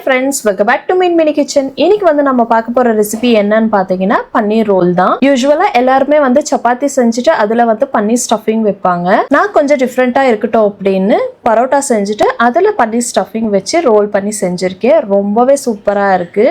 friends, welcome back to Mini Kitchen. இன்னைக்கு வந்து நம்ம பார்க்க போற ரெசிபி என்னன்னு பாத்தீங்கன்னா பன்னீர் ரோல் தான். யூசுவலா எல்லாருமே வந்து சப்பாத்தி செஞ்சுட்டு அதுல வந்து பன்னீர் ஸ்டஃபிங் வைப்பாங்க. நான் கொஞ்சம் டிஃபரெண்டா இருக்கட்டும் அப்படின்னு பரோட்டா செஞ்சுட்டு அதுல பன்னீர் ஸ்டஃபிங் வச்சு ரோல் பண்ணி செஞ்சிருக்கேன். ரொம்பவே சூப்பரா இருக்கு.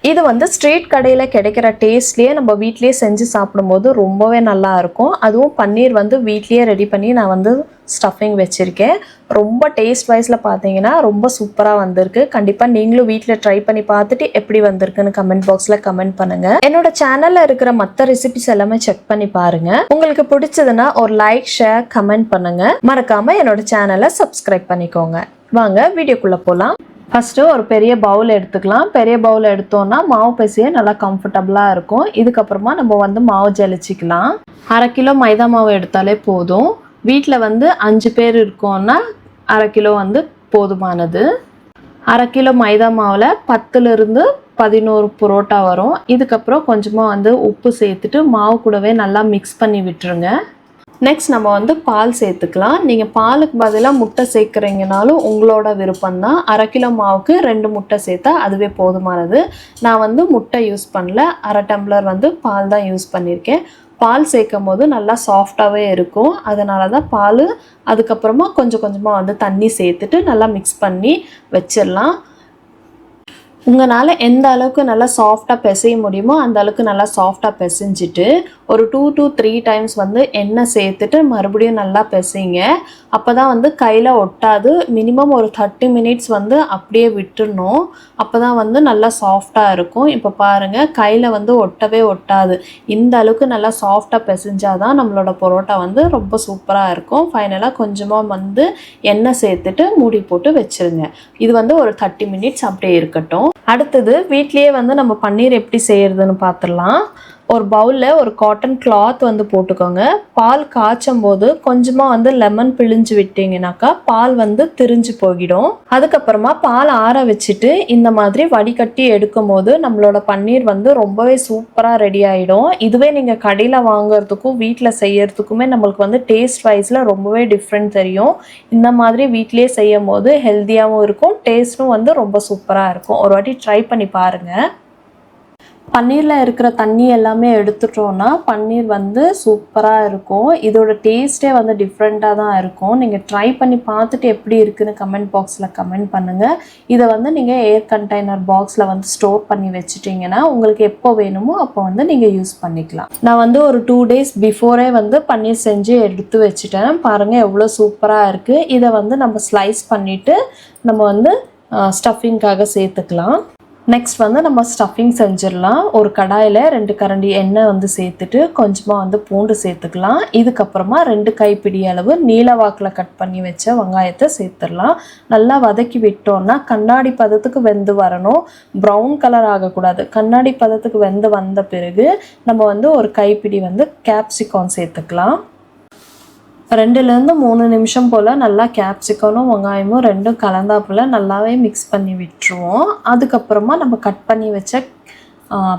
இது வந்து ஸ்ட்ரீட் கடையில் கிடைக்கிற டேஸ்ட்லேயே நம்ம வீட்லேயே செஞ்சு சாப்பிடும்போது ரொம்பவே நல்லா இருக்கும். அதுவும் பன்னீர் வந்து வீட்லேயே ரெடி பண்ணி நான் வந்து ஸ்டஃபிங் வச்சுருக்கேன். ரொம்ப டேஸ்ட் வைஸில் பார்த்தீங்கன்னா ரொம்ப சூப்பராக வந்திருக்கு. கண்டிப்பாக நீங்களும் வீட்டில் ட்ரை பண்ணி பார்த்துட்டு எப்படி வந்திருக்குன்னு கமெண்ட் பாக்ஸில் கமெண்ட் பண்ணுங்கள். என்னோட சேனலில் இருக்கிற மற்ற ரெசிபிஸ் எல்லாமே செக் பண்ணி பாருங்கள். உங்களுக்கு பிடிச்சதுன்னா ஒரு லைக், ஷேர், கமெண்ட் பண்ணுங்கள். மறக்காமல் என்னோட சேனலை சப்ஸ்கிரைப் பண்ணிக்கோங்க. வாங்க வீடியோக்குள்ளே போகலாம். ஃபஸ்ட்டு ஒரு பெரிய பவுல் எடுத்துக்கலாம். பெரிய பவுல் எடுத்தோன்னா மாவு பிசைய நல்லா கம்ஃபர்டபுளாக இருக்கும். இதுக்கப்புறமா நம்ம வந்து மாவு ஜலிச்சிக்கலாம். 1/2 கிலோ மைதா மாவு எடுத்தாலே போதும். வீட்டில் வந்து 5 பேர் இருக்கோன்னா 1/2 கிலோ வந்து போதுமானது. 1/2 கிலோ மைதா மாவில் 10லிருந்து 11 புரோட்டா வரும். இதுக்கப்புறம் கொஞ்சமாக வந்து உப்பு சேர்த்துட்டு மாவு கூடவே நல்லா மிக்ஸ் பண்ணி விட்டுருங்க. நெக்ஸ்ட் நம்ம வந்து பால் சேர்த்துக்கலாம். நீங்கள் பாலுக்கு பதிலாக முட்டை சேர்க்குறீங்கனாலும் உங்களோட விருப்பம்தான். 1/2 கிலோ மாவுக்கு 2 முட்டை சேர்த்தா அதுவே போதுமானது. நான் வந்து முட்டை யூஸ் பண்ணல, 1/2 டம்ளர் வந்து பால் தான் யூஸ் பண்ணியிருக்கேன். பால் சேர்க்கும் போது நல்லா சாஃப்டாகவே இருக்கும். அதனால தான் பால். அதுக்கப்புறமா கொஞ்சம் கொஞ்சமாக வந்து தண்ணி சேர்த்துட்டு நல்லா மிக்ஸ் பண்ணி வச்சிடலாம். உங்களால் எந்த அளவுக்கு நல்லா சாஃப்டாக பிசைய முடியுமோ அந்த அளவுக்கு நல்லா சாஃப்டாக பிசைஞ்சிட்டு ஒரு 2 to 3 டைம்ஸ் வந்து எண்ணெய் சேர்த்துட்டு மறுபடியும் நல்லா பிசைங்க. அப்போ தான் வந்து கையில் ஒட்டாது. மினிமம் ஒரு 30 மினிட்ஸ் வந்து அப்படியே விட்டுடணும். அப்போ தான் வந்து நல்லா சாஃப்டாக இருக்கும். இப்போ பாருங்கள், கையில் வந்து ஒட்டவே ஒட்டாது. இந்த அளவுக்கு நல்லா சாஃப்டாக பிசைஞ்சாதான் நம்மளோட பரோட்டா வந்து ரொம்ப சூப்பராக இருக்கும். ஃபைனலாக கொஞ்சமாக வந்து எண்ணெய் சேர்த்துட்டு மூடி போட்டு வச்சுருங்க. இது வந்து ஒரு 30 மினிட்ஸ் அப்படியே இருக்கட்டும். அடுத்தது வீட்லேயே வந்து நம்ம பன்னீர் எப்படி செய்யறதுன்னு பார்த்துடலாம். ஒரு பவுலில் ஒரு காட்டன் கிளாத் வந்து போட்டுக்கோங்க. பால் காய்ச்சும் போது கொஞ்சமாக வந்து லெமன் பிழிஞ்சு விட்டீங்கன்னாக்கா பால் வந்து திரிஞ்சு போயிடும். அதுக்கப்புறமா பால் ஆற வச்சுட்டு இந்த மாதிரி வடிகட்டி எடுக்கும் போது நம்மளோட பன்னீர் வந்து ரொம்பவே சூப்பராக ரெடி ஆகிடும். இதுவே நீங்கள் கடையில் வாங்குறதுக்கும் வீட்டில் செய்யறதுக்குமே நம்மளுக்கு வந்து டேஸ்ட் வைஸில் ரொம்பவே டிஃப்ரெண்ட் தெரியும். இந்த மாதிரி வீட்லேயே செய்யும் போது ஹெல்த்தியாகவும் இருக்கும், டேஸ்ட்டும் வந்து ரொம்ப சூப்பராக இருக்கும். ஒரு வாட்டி ட்ரை பண்ணி பாருங்கள். பன்னீரில் இருக்கிற தண்ணி எல்லாமே எடுத்துட்டோன்னா பன்னீர் வந்து சூப்பராக இருக்கும். இதோட டேஸ்ட்டே வந்து டிஃப்ரெண்ட்டாக தான் இருக்கும். நீங்கள் ட்ரை பண்ணி பார்த்துட்டு எப்படி இருக்குதுன்னு கமெண்ட் பாக்ஸில் கமெண்ட் பண்ணுங்கள். இதை வந்து நீங்கள் ஏர் கண்டெய்னர் பாக்ஸில் வந்து ஸ்டோர் பண்ணி வச்சுட்டிங்கன்னா உங்களுக்கு எப்போ வேணுமோ அப்போ வந்து நீங்கள் யூஸ் பண்ணிக்கலாம். நான் வந்து ஒரு 2 days பிஃபோரே வந்து பன்னீர் செஞ்சு எடுத்து வச்சுட்டேன். பாருங்கள் எவ்வளோ சூப்பராக இருக்குது. இதை வந்து நம்ம ஸ்லைஸ் பண்ணிவிட்டு நம்ம வந்து ஸ்டஃபிங்காக சேர்த்துக்கலாம். நெக்ஸ்ட் வந்து நம்ம ஸ்டஃபிங் செஞ்சிடலாம். ஒரு கடாயில் 2 கரண்டி எண்ணெய் வந்து சேர்த்துட்டு கொஞ்சமாக வந்து பூண்டு சேர்த்துக்கலாம். இதுக்கப்புறமா 2 கைப்பிடி அளவு நீல வாக்கில் கட் பண்ணி வச்ச வெங்காயத்தை சேர்த்துடலாம். நல்லா வதக்கி விட்டோன்னா கண்ணாடி பதத்துக்கு வெந்து வரணும். ப்ரௌன் கலர் ஆகக்கூடாது. கண்ணாடி பதத்துக்கு வெந்து வந்த பிறகு நம்ம வந்து ஒரு கைப்பிடி வந்து கேப்சிகான் சேர்த்துக்கலாம். 2லேருந்து 3 நிமிஷம் போல் நல்லா கேப்சிகனும் வெங்காயமும் ரெண்டும் கலந்தாப்புல நல்லாவே மிக்ஸ் பண்ணி விட்டுருவோம். அதுக்கப்புறமா நம்ம கட் பண்ணி வச்ச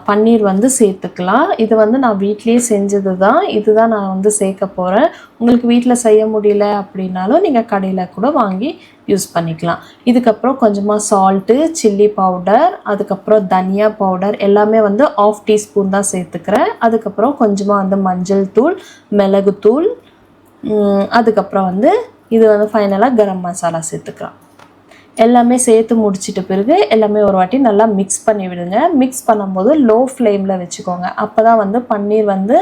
பன்னீர் வந்து சேர்த்துக்கலாம். இது வந்து நான் வீட்லேயே செஞ்சது தான். இதுதான் நான் வந்து சேர்க்க போகிறேன். உங்களுக்கு வீட்டில் செய்ய முடியல அப்படின்னாலும் நீங்கள் கடையில் கூட வாங்கி யூஸ் பண்ணிக்கலாம். இதுக்கப்புறம் கொஞ்சமாக சால்ட்டு, சில்லி பவுடர், அதுக்கப்புறம் தனியா பவுடர் எல்லாமே வந்து 1/2 டீஸ்பூன் தான் சேர்த்துக்கிறேன். அதுக்கப்புறம் கொஞ்சமாக வந்து மஞ்சள் தூள், மிளகுத்தூள், அதுக்கப்புறம் வந்து இது வந்து ஃபைனலாக கரம் மசாலா சேர்த்துக்கலாம். எல்லாமே சேர்த்து முடிச்சிட்ட பிறகு எல்லாமே ஒரு வாட்டி நல்லா மிக்ஸ் பண்ணி விடுங்க. மிக்ஸ் பண்ணும்போது லோ ஃப்ளேமில் வச்சுக்கோங்க. அப்போ தான் வந்து பன்னீர் வந்து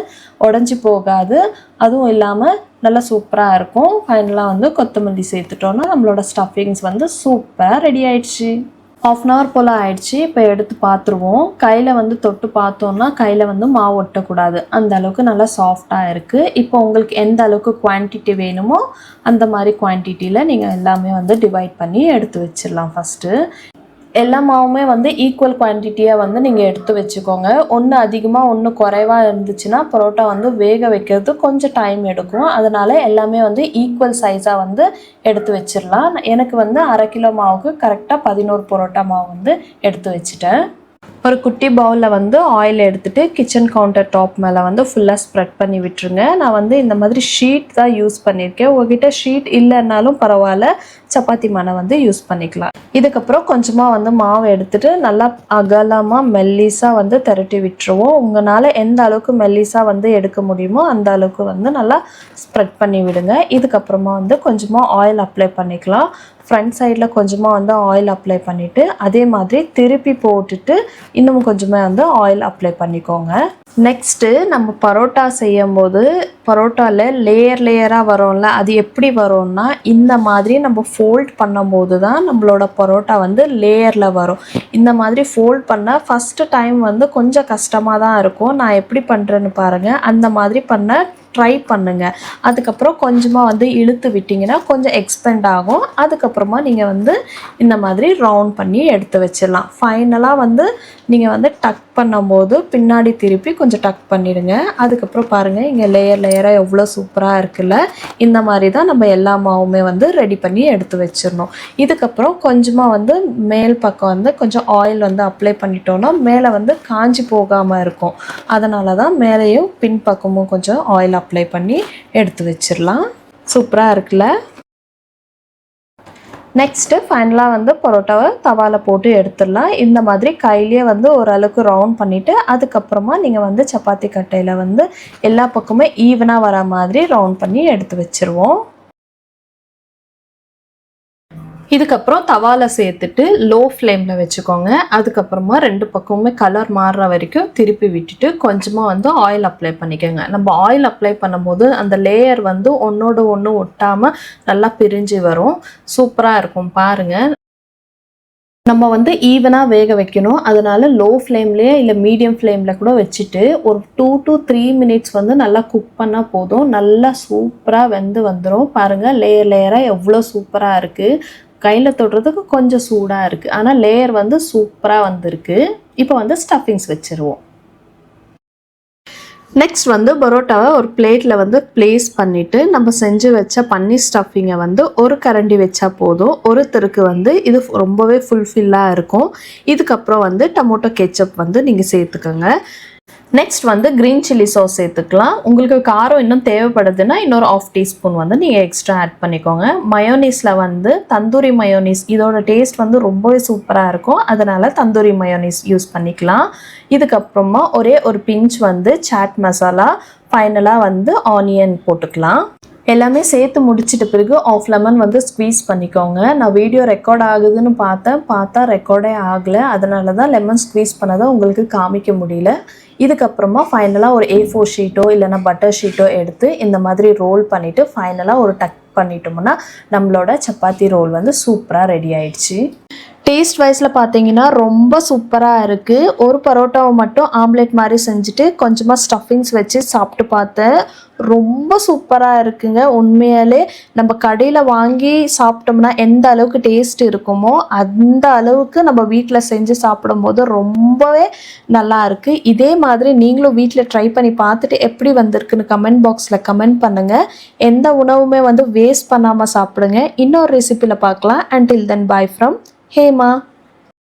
உடஞ்சி போகாது. அதுவும் இல்லாமல் நல்லா சூப்பராக இருக்கும். ஃபைனலாக வந்து கொத்தமல்லி சேர்த்துட்டோன்னா நம்மளோட ஸ்டஃபிங்ஸ் வந்து சூப்பராக ரெடி ஆயிடுச்சு. 1/2 hour போல் ஆயிடுச்சு. இப்போ எடுத்து பார்த்துருவோம். கையில் வந்து தொட்டு பார்த்தோன்னா கையில் வந்து மாவு ஒட்டக்கூடாது. அந்த அளவுக்கு நல்லா சாஃப்டாக இருக்குது. இப்போ உங்களுக்கு எந்த அளவுக்கு குவான்டிட்டி வேணுமோ அந்த மாதிரி குவான்டிட்டியில் நீங்கள் எல்லாமே வந்து டிவைட் பண்ணி எடுத்து வச்சிடலாம். ஃபஸ்ட்டு எல்லா மாவுமே வந்து ஈக்குவல் குவான்டிட்டியாக வந்து நீங்கள் எடுத்து வச்சுக்கோங்க. ஒன்று அதிகமாக ஒன்று குறைவாக இருந்துச்சுன்னா பரோட்டா வந்து வேக வைக்கிறது கொஞ்சம் டைம் எடுக்கும். அதனால் எல்லாமே வந்து ஈக்குவல் சைஸாக வந்து எடுத்து வச்சிடலாம். எனக்கு வந்து 1/2 கிலோ மாவுக்கு கரெக்டாக 11 பரோட்டா மாவு வந்து எடுத்து வச்சுட்டேன். ஒரு குட்டி பவுலில் வந்து ஆயில் எடுத்துகிட்டு கிச்சன் கவுண்டர் டாப் மேலே வந்து ஃபுல்லாக ஸ்ப்ரெட் பண்ணி விட்டுருங்க. நான் வந்து இந்த மாதிரி ஷீட் தான் யூஸ் பண்ணியிருக்கேன். உங்ககிட்ட ஷீட் இல்லைன்னாலும் பரவாயில்ல, சப்பாத்தி மணை வந்து யூஸ் பண்ணிக்கலாம். இதுக்கப்புறம் கொஞ்சமாக வந்து மாவு எடுத்துகிட்டு நல்லா அகலமாக மெல்லிஸாக வந்து திரட்டி விட்டுருவோம். உங்களால் எந்த அளவுக்கு மெல்லிஸாக வந்து எடுக்க முடியுமோ அந்த அளவுக்கு வந்து நல்லா ஸ்ப்ரெட் பண்ணி விடுங்க. இதுக்கப்புறமா வந்து கொஞ்சமாக ஆயில் அப்ளை பண்ணிக்கலாம். ஃப்ரண்ட் சைடில் கொஞ்சமாக வந்து ஆயில் அப்ளை பண்ணிவிட்டு அதே மாதிரி திருப்பி போட்டுட்டு இன்னும் கொஞ்சமாக வந்து ஆயில் அப்ளை பண்ணிக்கோங்க. நெக்ஸ்ட்டு நம்ம பரோட்டா செய்யும் போது பரோட்டாவில் லேயராக வரும்ல, அது எப்படி வரும்னா இந்த மாதிரி நம்ம ஃபோல்ட் பண்ணும்போது தான் நம்மளோட பரோட்டா வந்து லேயரில் வரும். இந்த மாதிரி ஃபோல்ட் பண்ண ஃபஸ்ட்டு டைம் வந்து கொஞ்சம் கஷ்டமாக தான் இருக்கும். நான் எப்படி பண்ணுறேன்னு பாருங்கள். அந்த மாதிரி பண்ண ட்ரை பண்ணுங்கள். அதுக்கப்புறம் கொஞ்சமாக வந்து இழுத்து விட்டிங்கன்னா கொஞ்சம் எக்ஸ்பெண்ட் ஆகும். அதுக்கப்புறமா நீங்கள் வந்து இந்த மாதிரி ரவுண்ட் பண்ணி எடுத்து வச்சிடலாம். ஃபைனலாக வந்து நீங்கள் வந்து டக் பண்ணும்போது பின்னாடி திருப்பி கொஞ்சம் டக் பண்ணிடுங்க. அதுக்கப்புறம் பாருங்கள் இங்கே லேயராக எவ்வளோ சூப்பராக இருக்குல்ல. இந்த மாதிரி தான் நம்ம எல்லா மாவுமே வந்து ரெடி பண்ணி எடுத்து வச்சிடணும். இதுக்கப்புறம் கொஞ்சமாக வந்து மேல் பக்கம் வந்து கொஞ்சம் ஆயில் வந்து அப்ளை பண்ணிட்டோன்னா மேலே வந்து காஞ்சி போகாமல் இருக்கும். அதனால தான் மேலேயும் பின்பக்கமும் கொஞ்சம் ஆயில் அப்ளை பண்ணி எடுத்து வச்சிடலாம். சூப்பராக இருக்குல்ல. நெக்ஸ்ட்டு ஃபைனலாக வந்து பரோட்டாவை தவாவில் போட்டு எடுத்துடலாம். இந்த மாதிரி கையிலேயே வந்து ஓரளவுக்கு ரவுண்ட் பண்ணிவிட்டு அதுக்கப்புறமா நீங்கள் வந்து சப்பாத்தி கட்டையில் வந்து எல்லா பக்கமுமே ஈவனாக வர மாதிரி ரவுண்ட் பண்ணி எடுத்து வச்சுருவோம். இதுக்கப்புறம் தவாவில் சேர்த்துட்டு லோ ஃப்ளேமில் வச்சுக்கோங்க. அதுக்கப்புறமா 2 பக்கமுமே கலர் மாறுற வரைக்கும் திருப்பி விட்டுட்டு கொஞ்சமாக வந்து ஆயில் அப்ளை பண்ணிக்கோங்க. நம்ம ஆயில் அப்ளை பண்ணும்போது அந்த லேயர் வந்து ஒன்றோடு ஒன்று ஒட்டாமல் நல்லா பிரிஞ்சு வரும். சூப்பராக இருக்கும் பாருங்கள். நம்ம வந்து ஈவனாக வேக வைக்கணும். அதனால லோ ஃப்ளேம்லேயே இல்லை மீடியம் ஃப்ளேமில் கூட வச்சுட்டு ஒரு 2 to 3 மினிட்ஸ் வந்து நல்லா குக் பண்ணால் போதும். நல்லா சூப்பராக வெந்து வந்துடும். பாருங்கள் லேயராக எவ்வளோ சூப்பராக இருக்குது. கையில் தொடுறதுக்கு கொஞ்சம் சூடாக இருக்குது, ஆனால் லேயர் வந்து சூப்பராக வந்திருக்கு. இப்போ வந்து ஸ்டஃபிங்ஸ் வச்சுருவோம். நெக்ஸ்ட் வந்து பரோட்டாவை ஒரு பிளேட்டில் வந்து ப்ளேஸ் பண்ணிவிட்டு நம்ம செஞ்சு வச்ச பன்னீர் ஸ்டஃபிங்கை வந்து ஒரு கரண்டி வச்சா போதும். ஒருத்தருக்கு வந்து இது ரொம்பவே ஃபுல்ஃபில்லாக இருக்கும். இதுக்கப்புறம் வந்து டொமேட்டோ கெச்சப் வந்து நீங்கள் சேர்த்துக்கோங்க. நெக்ஸ்ட் வந்து க்ரீன் சில்லி சாஸ் சேர்த்துக்கலாம். உங்களுக்கு காரம் இன்னும் தேவைப்படுதுன்னா இன்னொரு 1/2 டீஸ்பூன் வந்து நீங்கள் எக்ஸ்ட்ரா ஆட் பண்ணிக்கோங்க. மயோனீஸில் வந்து தந்தூரி மயோனீஸ், இதோட டேஸ்ட் வந்து ரொம்பவே சூப்பராக இருக்கும். அதனால் தந்தூரி மயோனீஸ் யூஸ் பண்ணிக்கலாம். இதுக்கப்புறமா ஒரே ஒரு பிஞ்ச் வந்து சாட் மசாலா, ஃபைனலாக வந்து ஆனியன் போட்டுக்கலாம். எல்லாமே சேர்த்து முடிச்சிட்ட பிறகு 1/2 லெமன் வந்து ஸ்க்வீஸ் பண்ணிக்கோங்க. நான் வீடியோ ரெக்கார்ட் ஆகுதுன்னு பார்த்தா ரெக்கார்டே ஆகலை. அதனால தான் லெமன் ஸ்க்வீஸ் பண்ணதை உங்களுக்கு காமிக்க முடியல. இதுக்கப்புறமா ஃபைனலாக ஒரு A4 ஷீட்டோ இல்லைனா பட்டர் ஷீட்டோ எடுத்து இந்த மாதிரி ரோல் பண்ணிவிட்டு ஃபைனலாக ஒரு டக் பண்ணிட்டோம்னா நம்மளோட சப்பாத்தி ரோல் வந்து சூப்பராக ரெடி ஆயிடுச்சு. டேஸ்ட் வைஸில் பார்த்தீங்கன்னா ரொம்ப சூப்பராக இருக்குது. ஒரு பரோட்டாவை மட்டும் ஆம்லேட் மாதிரி செஞ்சுட்டு கொஞ்சமாக ஸ்டஃபிங்ஸ் வச்சு சாப்பிட்டு பார்த்தேன். ரொம்ப சூப்பராக இருக்குங்க. உண்மையாலே நம்ம கடையில் வாங்கி சாப்பிட்டோம்னா எந்த அளவுக்கு டேஸ்ட் இருக்குமோ அந்த அளவுக்கு நம்ம வீட்டில் செஞ்சு சாப்பிடும்போது ரொம்பவே நல்லா இருக்குது. இதே மாதிரி நீங்களும் வீட்டில் ட்ரை பண்ணி பார்த்துட்டு எப்படி வந்திருக்குன்னு கமெண்ட் பாக்ஸில் கமெண்ட் பண்ணுங்கள். எந்த உணவுமே வந்து வேஸ்ட் பண்ணாமல் சாப்பிடுங்க. இன்னொரு ரெசிபியில் பார்க்கலாம். until then bye from Hema.